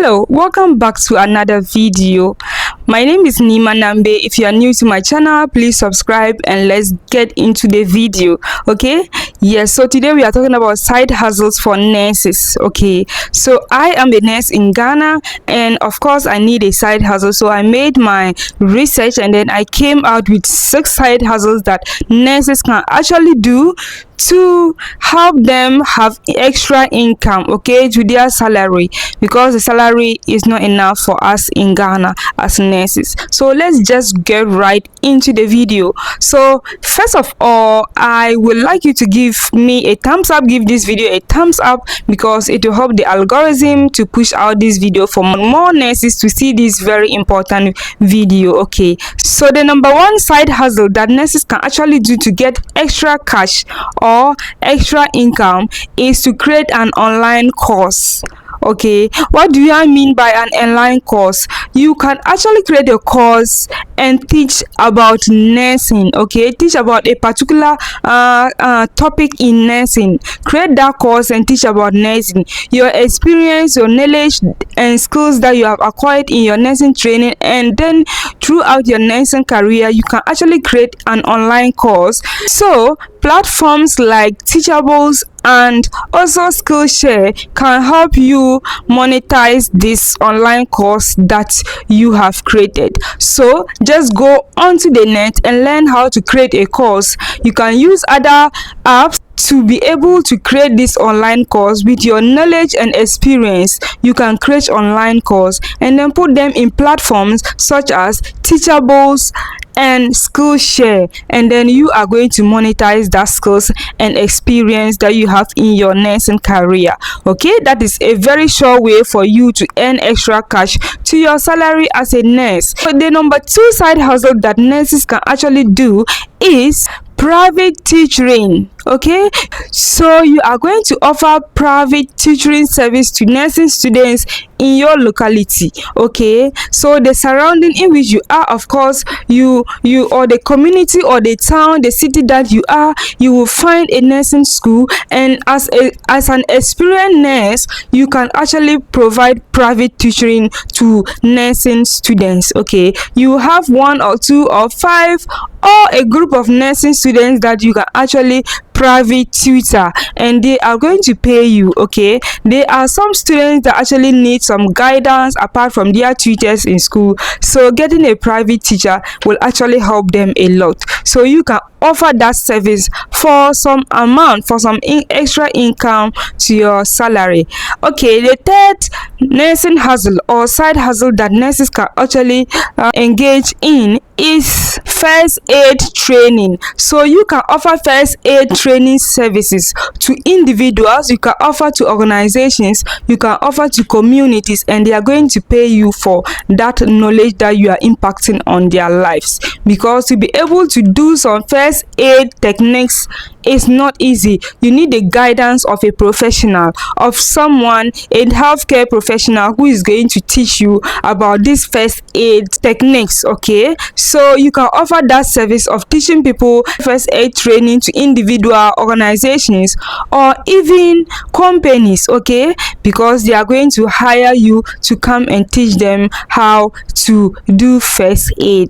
Hello, welcome back to another video. My name is Nima Nambe. If you are new to my channel, please subscribe and let's get into the video. Okay, yes, so today we are talking about side hustles for nurses. Okay, so I am a nurse in Ghana and of course I need a side hustle, so I made my research and then I came out with 6 side hustles that nurses can actually do to help them have extra income, okay, to their salary, because the salary is not enough for us in Ghana as nurses. So let's just get right into the video. So first of all, I would like you to give me a thumbs up, give this video a thumbs up, because it will help the algorithm to push out this video for more nurses to see this very important video. Okay, so the number 1 side hustle that nurses can actually do to get extra cash or extra income is to create an online course. Okay, what do I mean by an online course? You can actually create a course and teach about nursing. Okay, teach about a particular topic in nursing. Create that course and teach about nursing, your experience, your knowledge and skills that you have acquired in your nursing training, and then throughout your nursing career you can actually create an online course. So platforms like Teachables and also Skillshare can help you monetize this online course that you have created. So just go onto the net and learn how to create a course. You can use other apps to be able to create this online course. With your knowledge and experience, you can create online course and then put them in platforms such as Teachables and Skillshare, and then you are going to monetize that skills and experience that you have in your nursing career. Okay, that is a very sure way for you to earn extra cash to your salary as a nurse. So the number 2 side hustle that nurses can actually do is private tutoring. Okay, so you are going to offer private tutoring service to nursing students in your locality. Okay, so the surrounding in which you are, of course, you or the community or the town, the city that you are, you will find a nursing school, and as an experienced nurse you can actually provide private tutoring to nursing students. Okay, you have 1 or 2 or 5 or a group of nursing students that you can actually private tutor, and they are going to pay you. Okay, there are some students that actually need some guidance apart from their tutors in school, so getting a private teacher will actually help them a lot. So you can offer that service for some amount, for some extra income to your salary. Okay, the 3rd nursing hustle or side hustle that nurses can actually engage in is first aid training. So you can offer first aid training services to individuals, you can offer to organizations, you can offer to communities, and they are going to pay you for that knowledge that you are impacting on their lives. Because to be able to do some first aid techniques is not easy. You need the guidance of a professional, of someone, a healthcare professional who is going to teach you about these first aid techniques. Okay, so you can offer that service of teaching people first aid training to individual organizations or even companies. Okay, because they are going to hire you to come and teach them how to do first aid.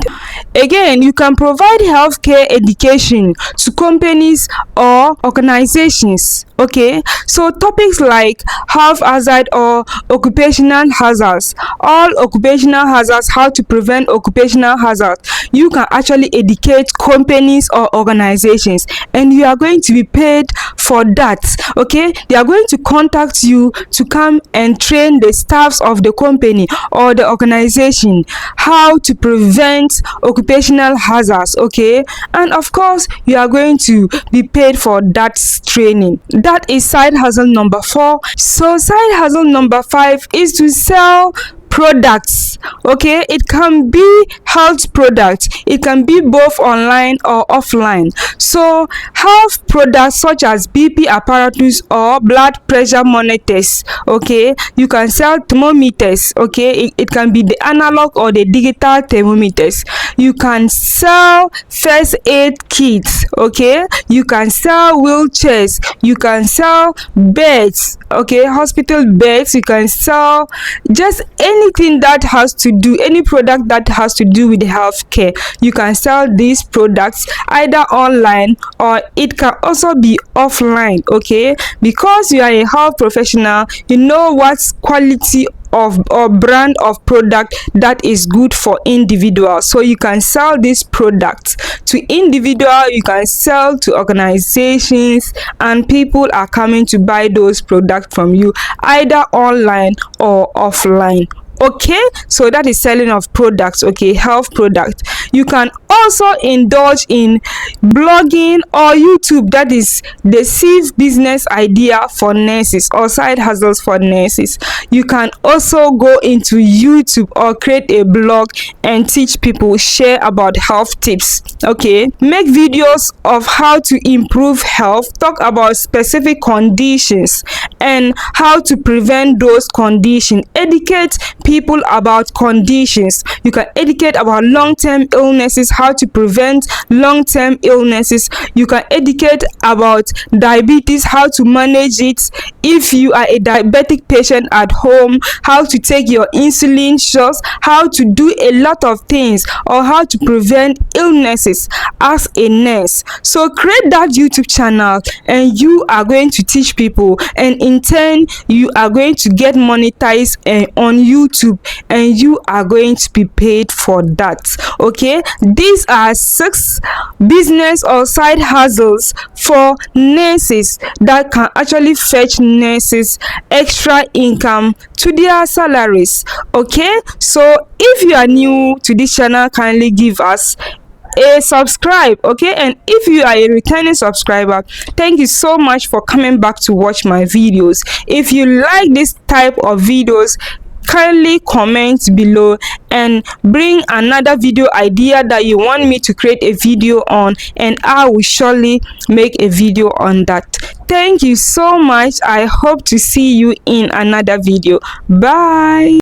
Again, you can provide healthcare education to companies or organizations. Okay, so topics like health hazard or occupational hazards, all occupational hazards, how to prevent occupational hazards, you can actually educate companies or organizations, and you are going to be paid for that. Okay, they are going to contact you to come and train the staffs of the company or the organization how to prevent occupational hazards. Okay, and of course you are going to be paid for that training. That is side hustle number 4. So side hustle number 5 is to sell products. Okay, it can be health products, it can be both online or offline. So health products such as BP apparatus or blood pressure monitors. Okay, you can sell thermometers. Okay, it can be the analog or the digital thermometers. You can sell first aid kits. Okay, you can sell wheelchairs, you can sell beds. Okay, hospital beds. You can sell just anything that has to do, any product that has to do with healthcare. You can sell these products either online or it can also be offline. Okay, because you are a health professional, you know what's quality of or brand of product that is good for individuals. So you can sell these products to individual, you can sell to organizations, and people are coming to buy those products from you either online or offline. Okay, so that is selling of products. Okay, health product. You can also indulge in blogging or YouTube. That is the safe business idea for nurses or side hustles for nurses. You can also go into YouTube or create a blog and teach people, share about health tips. Okay, make videos of how to improve health, talk about specific conditions and how to prevent those conditions, educate people about conditions. You can educate about long-term illnesses, how to prevent long-term illnesses. You can educate about diabetes, how to manage it if you are a diabetic patient at home, how to take your insulin shots, how to do a lot of things, or how to prevent illnesses as a nurse. So create that YouTube channel and you are going to teach people, and in turn you are going to get monetized on YouTube, and you are going to be paid for that. Okay, these are 6 business or side hustles for nurses that can actually fetch nurses extra income to their salaries. Okay, so if you are new to this channel, kindly give us a subscribe. Okay, and if you are a returning subscriber, thank you so much for coming back to watch my videos. If you like this type of videos, kindly comment below and bring another video idea that you want me to create a video on, and I will surely make a video on that. Thank you so much. I hope to see you in another video. Bye.